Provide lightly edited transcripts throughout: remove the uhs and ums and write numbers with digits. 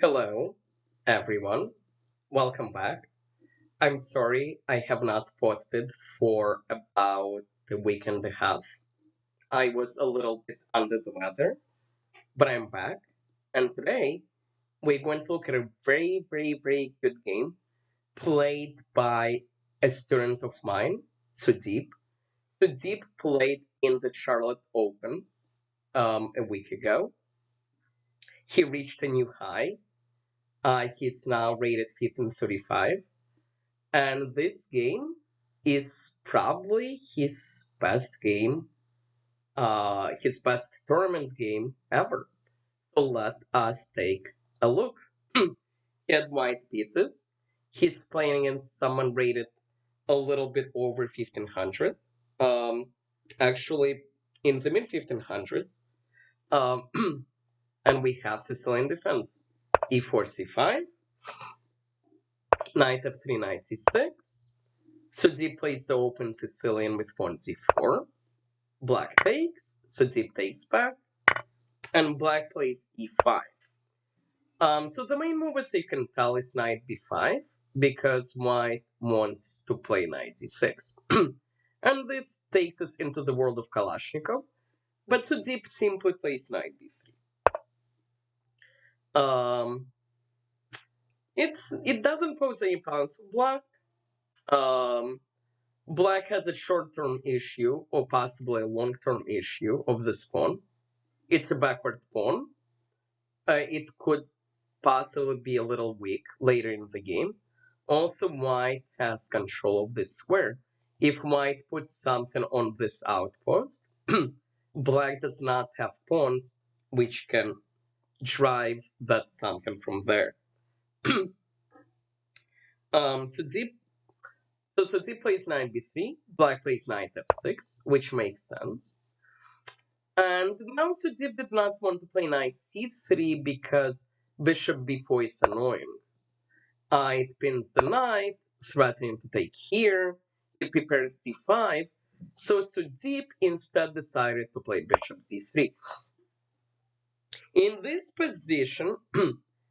Hello, everyone. Welcome back. I'm sorry I have not posted for about a week and a half. I was a little bit under the weather, but I'm back. And today we're going to look at a very good game played by a student of mine, Sudeep. Sudeep played in the Charlotte Open a week ago. He reached a new high. He's now rated 1535. And this game is probably his best tournament game ever. So let us take a look. He had white pieces. He's playing against someone rated a little bit over 1500. Um, Actually, in the mid 1500s. Um, and we have Sicilian defense. E4, c5, knight f3, knight c6. So deep plays the open Sicilian with pawn g4. Black takes, so deep takes back, and black plays e5. So the main move, as you can tell, is knight b5, because white wants to play knight d6. And this takes us into the world of Kalashnikov, but so deep simply plays knight b3. It doesn't pose any problems for black. Um, Black has a short-term issue, or possibly a long-term issue, of this pawn. It's a backward pawn. It could possibly be a little weak later in the game. Also, white has control of this square. If white puts something on this outpost, black does not have pawns which can drive that something from there. So deep plays knight b3, black plays knight f6, which makes sense. And now Sudeep did not want to play knight c3 because bishop b4 is annoying. It pins the knight, threatening to take here. It prepares d5. So Sudeep instead decided to play bishop d3. In this position,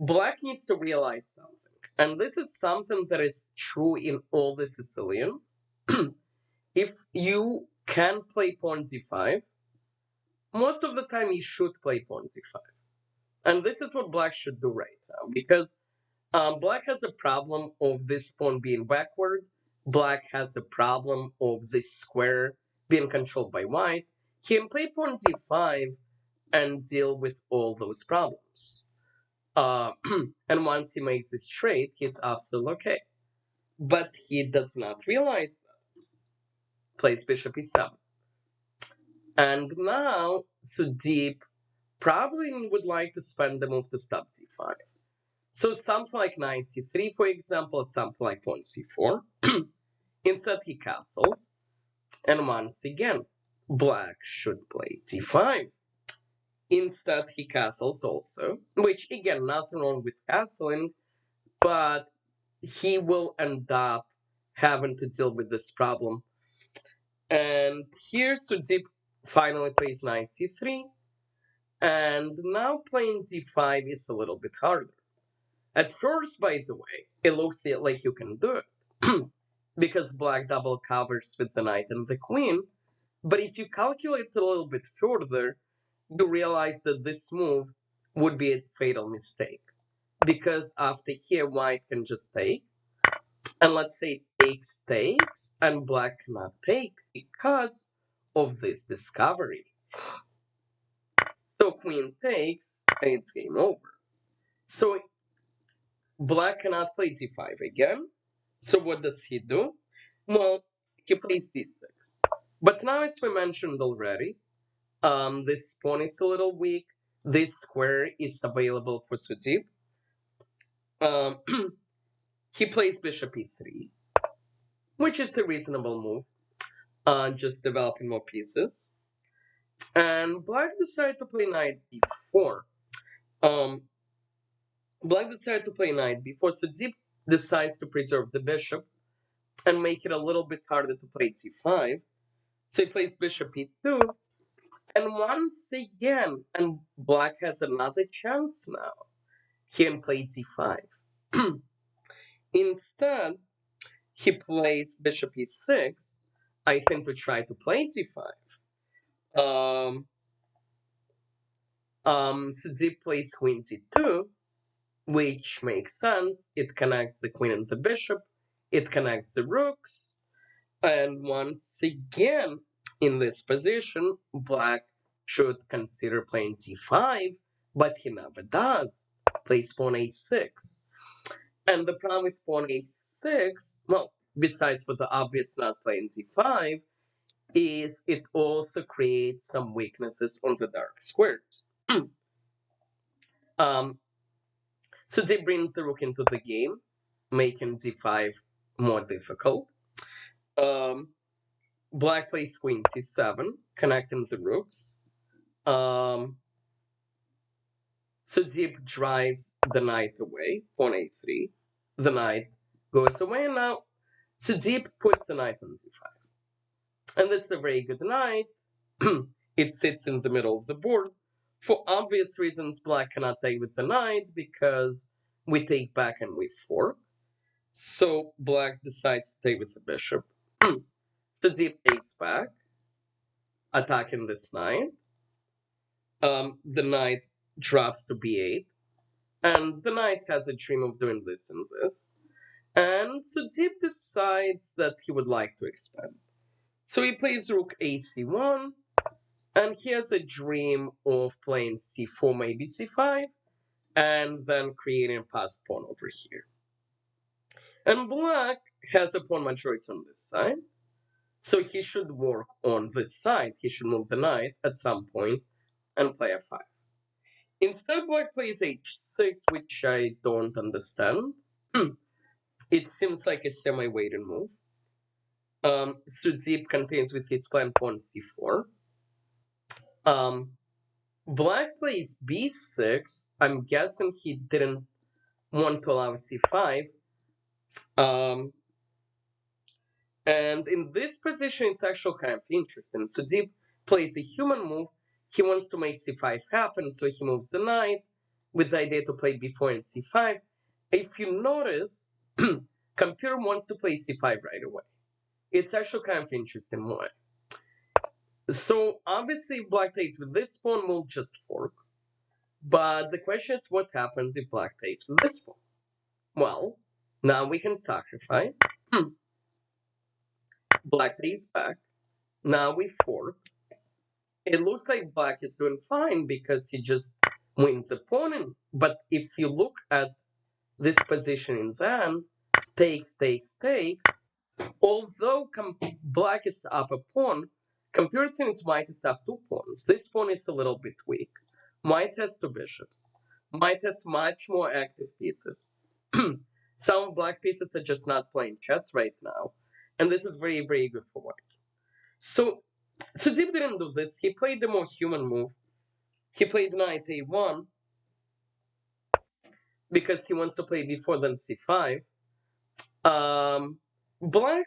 black needs to realize something. And this is something that is true in all the Sicilians. If you can play pawn d5, most of the time you should play pawn c5. And this is what black should do right now, because black has a problem of this pawn being backward. Black has a problem of this square being controlled by white. He can play pawn d5 and deal with all those problems. And once he makes this trade, he's absolutely okay. But he does not realize that. Plays bishop e7. And now Sudeep probably would like to spend the move to stop d5. So something like knight c3, for example, something like pawn c4. Instead, he castles. And once again, black should play d5. Instead, he castles also, which, again, nothing wrong with castling, but he will end up having to deal with this problem. And here, Sudeep finally plays knight c3. And now playing d5 is a little bit harder. At first, by the way, it looks like you can do it, because black double covers with the knight and the queen, but if you calculate a little bit further, you realize that this move would be a fatal mistake, because after here, white can just take, and let's say takes, and black cannot take because of this discovery. So queen takes, and it's game over. So black cannot play d5 again. So what does he do? Well, he plays d6. But now, as we mentioned already, this pawn is a little weak. This square is available for Sudeep. He plays bishop e3, which is a reasonable move, just developing more pieces. And black decided to play knight e4. Black decided to play knight b4, so Deep decides to preserve the bishop and make it a little bit harder to play c5. So he plays bishop e2, and once again, and black has another chance now. he can play d5. Instead, he plays bishop e6, I think, to try to play d5. Sudeep plays queen d2, which makes sense. It connects the queen and the bishop. It connects the rooks. And once again, in this position, black should consider playing d5, but he never does. Plays pawn a6. And the problem with pawn a6, well, besides for the obvious not playing d5, is it also creates some weaknesses on the dark squares. So they brings the rook into the game, making d5 more difficult. Black plays queen c7, connecting the rooks. So deep drives the knight away, pawn a3. The knight goes away, and now Sudeep puts the knight on d5. And that's a very good knight. It sits in the middle of the board. For obvious reasons, black cannot take with the knight because we take back and we fork. So black decides to take with the bishop. Sudeep takes back, attacking this knight. The knight drops to b8. And the knight has a dream of doing this and this. And Sudeep decides that he would like to expand. So he plays rook ac1, and he has a dream of playing c4, maybe c5, and then creating a passed pawn over here. And black has a pawn majority on this side, so he should work on this side. He should move the knight at some point and play f5. Instead, black plays h6, which I don't understand. It seems like a semi-weighted move. Sudeep continues with his plan pawn c4. Black plays b6. I'm guessing he didn't want to allow c5. And in this position, it's actually kind of interesting. Sudeep plays a human move. He wants to make c5 happen, so he moves the knight with the idea to play b4 and c5. If you notice, computer wants to play c5 right away. It's actually kind of interesting why. So obviously, if black takes with this pawn, we'll just fork. But the question is, what happens if black takes with this pawn? Well, now we can sacrifice. Black takes back. Now we fork. It looks like black is doing fine because he just wins a pawn. But if you look at this position in the end, takes, although black is up a pawn, computer thinks white is up 2 pawns. This pawn is a little bit weak. White has 2 bishops. White has much more active pieces. Some black pieces are just not playing chess right now. And this is very, very good for white. So Sudeep didn't do this. He played the more human move. He played knight a1 because he wants to play b4 then c5. Black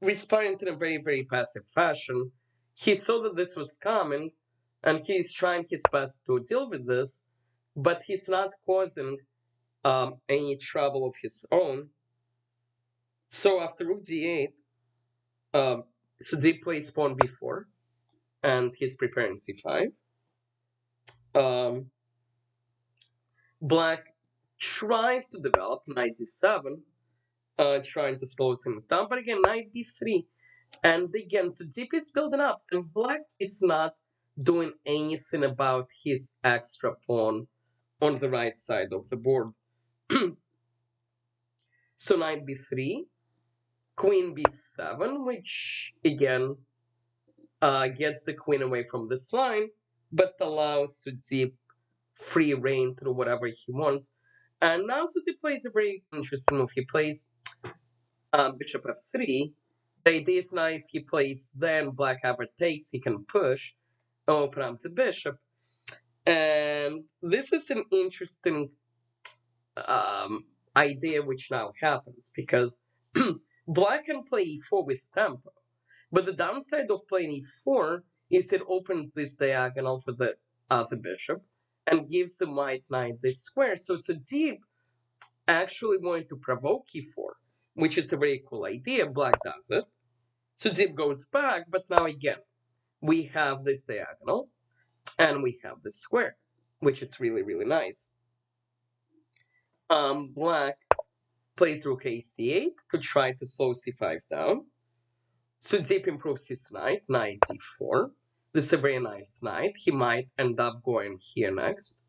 responded in a very, very passive fashion. He saw that this was coming, and he's trying his best to deal with this, but he's not causing any trouble of his own. So after rook d8, Sudeep plays pawn b4, and he's preparing c5. Black tries to develop knight d7, trying to slow things down, but again, knight b3. And again, Sudeep is building up, and black is not doing anything about his extra pawn on the right side of the board. So knight b3, queen b7, which again gets the queen away from this line, but allows Sudeep free reign to do whatever he wants. And now Sudeep plays a very interesting move. He plays bishop f3. The idea is now if he plays then black ever takes, he can push, open up the bishop. And this is an interesting idea which now happens because black can play e4 with tempo. But the downside of playing e4 is it opens this diagonal for the other bishop. and gives the white knight this square. So deep actually wanted to provoke e4, which is a very cool idea. Black does it. So deep goes back, but now again, we have this diagonal, and we have this square, which is really, really nice. Black plays rook a8 to try to slow c5 down. So deep improves his knight, knight d4. This is a very nice knight. He might end up going here next,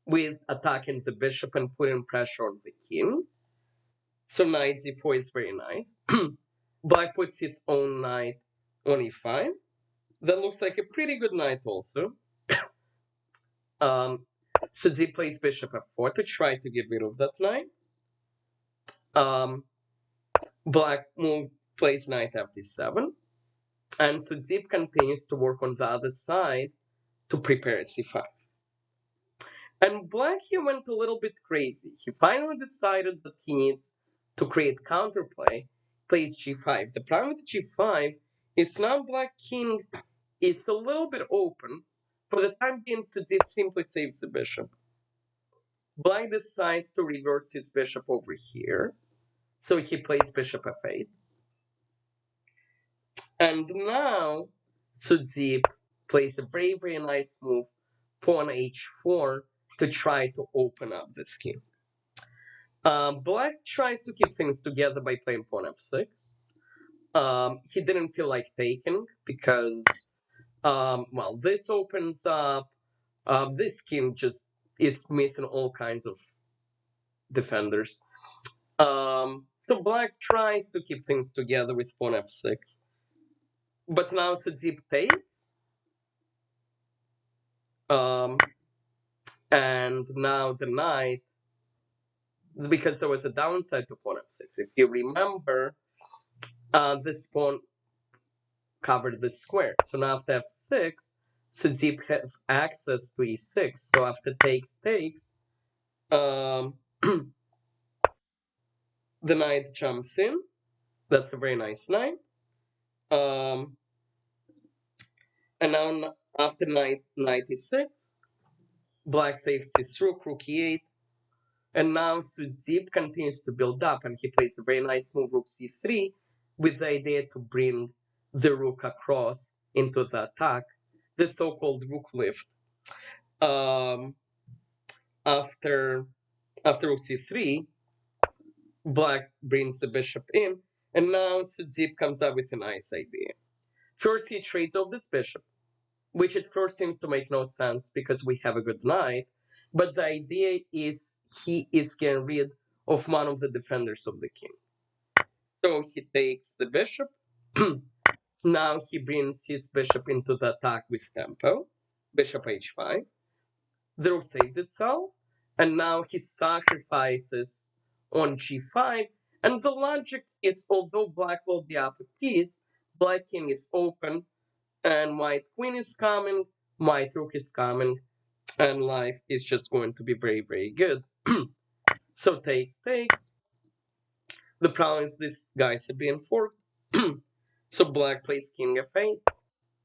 with attacking the bishop and putting pressure on the king. So knight d4 is very nice. Black puts his own knight on e5. That looks like a pretty good knight also. So deep plays bishop f4 to try to get rid of that knight. Black plays knight fd7. And so deep continues to work on the other side to prepare c5. And black here went a little bit crazy. He finally decided that he needs to create counterplay, plays g5. The problem with g5 is now black king is a little bit open. For the time being, so deep simply saves the bishop. Black decides to reverse his bishop over here. So he plays bishop f8. And now, so deep plays a very, very nice move, pawn h4, to try to open up the scheme. Black tries to keep things together by playing pawn f6. He didn't feel like taking because, well, this opens up. This king just is missing all kinds of defenders. So black tries to keep things together with pawn f6. But now so deep takes. And now the knight, because there was a downside to pawn f6. If you remember, this pawn covered the square. So now after f6, so deep has access to e6. So after takes, the knight jumps in. That's a very nice knight. And now after knight e6, black saves his rook, rook e8. And now so deep continues to build up, and he plays a very nice move, rook c3, with the idea to bring the rook across into the attack, the so-called rook lift. After rook c3, black brings the bishop in, and now so deep comes up with a nice idea. First, he trades off this bishop, which at first seems to make no sense because we have a good knight, but the idea is he is getting rid of one of the defenders of the king. So he takes the bishop. Now he brings his bishop into the attack with tempo, bishop h5. The rook saves itself, and now he sacrifices on g5. And the logic is, although black will be up a piece, black king is open, and white queen is coming, white rook is coming, and life is just going to be very, very good. So takes. The problem is these guys are being forked. So black plays king f8,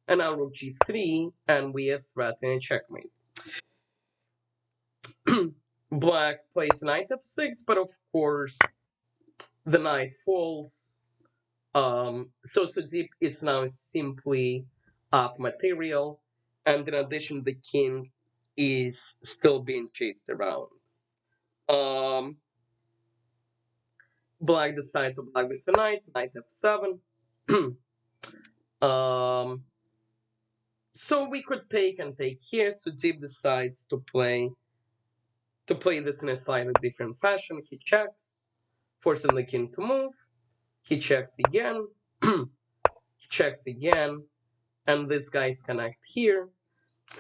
and now rook g3, and we are threatening checkmate. Black plays knight f6, but of course the knight falls. So deep is now simply up material, and in addition the king is still being chased around. Black decides to block with the knight f7. So we could take and take here. So deep decides to play this in a slightly different fashion. He checks, forcing the king to move. He checks again. He checks again, and these guys connect here.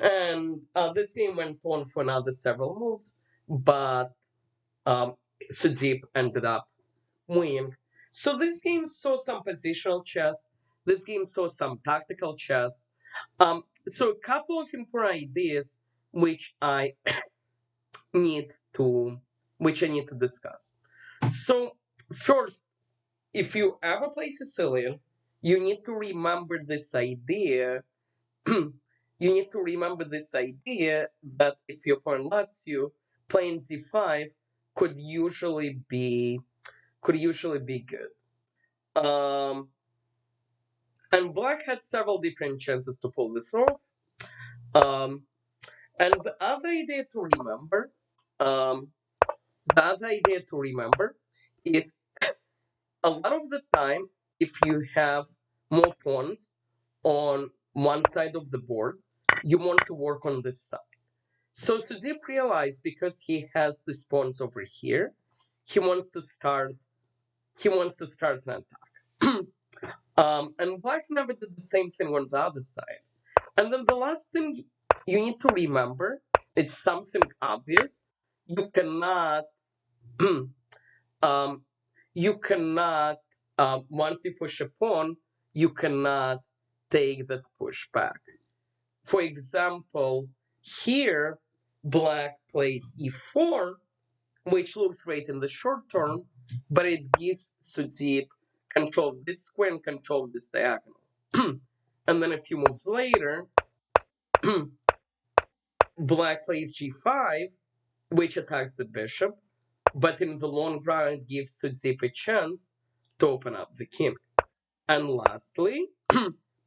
And this game went on for another several moves, but so deep ended up winning. So this game saw some positional chess. This game saw some tactical chess. So a couple of important ideas which I need to discuss. So first, if you ever play Sicilian, you need to remember this idea you need to remember this idea that if your opponent lets you, playing d5 could usually be good. And black had several different chances to pull this off. Um, and the other idea to remember, um, is a lot of the time, if you have more pawns on one side of the board, you want to work on this side. So Sudeep realized because he has these pawns over here, he wants to start an attack. And black never did the same thing on the other side. And then the last thing you need to remember, it's something obvious. You cannot um, once you push a pawn, you cannot take that push back. For example, here black plays e4, which looks great in the short term, but it gives Sudeep control of this square and control of this diagonal. And then a few moves later, black plays g5, which attacks the bishop, but in the long run it gives Sudeep a chance to open up the king. And lastly,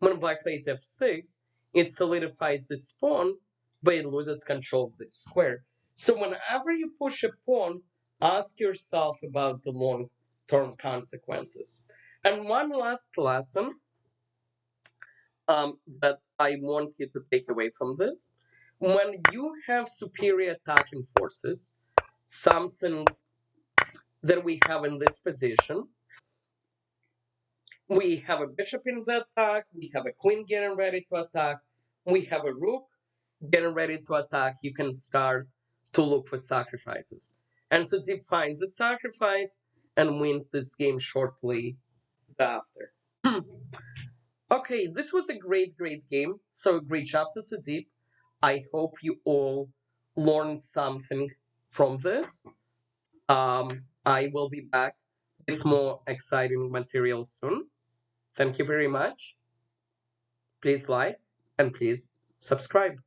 when black plays f6, it solidifies this pawn, but it loses control of this square. So whenever you push a pawn, ask yourself about the long-term consequences. And one last lesson that I want you to take away from this. When you have superior attacking forces, something that we have in this position, we have a bishop in the attack, we have a queen getting ready to attack, we have a rook getting ready to attack, you can start to look for sacrifices. And so Deep finds a sacrifice and wins this game shortly thereafter. Okay, this was a great game. So great job to Sudeep. I hope you all learned something from this. I will be back with more exciting material soon. Thank you very much. Please like and please subscribe.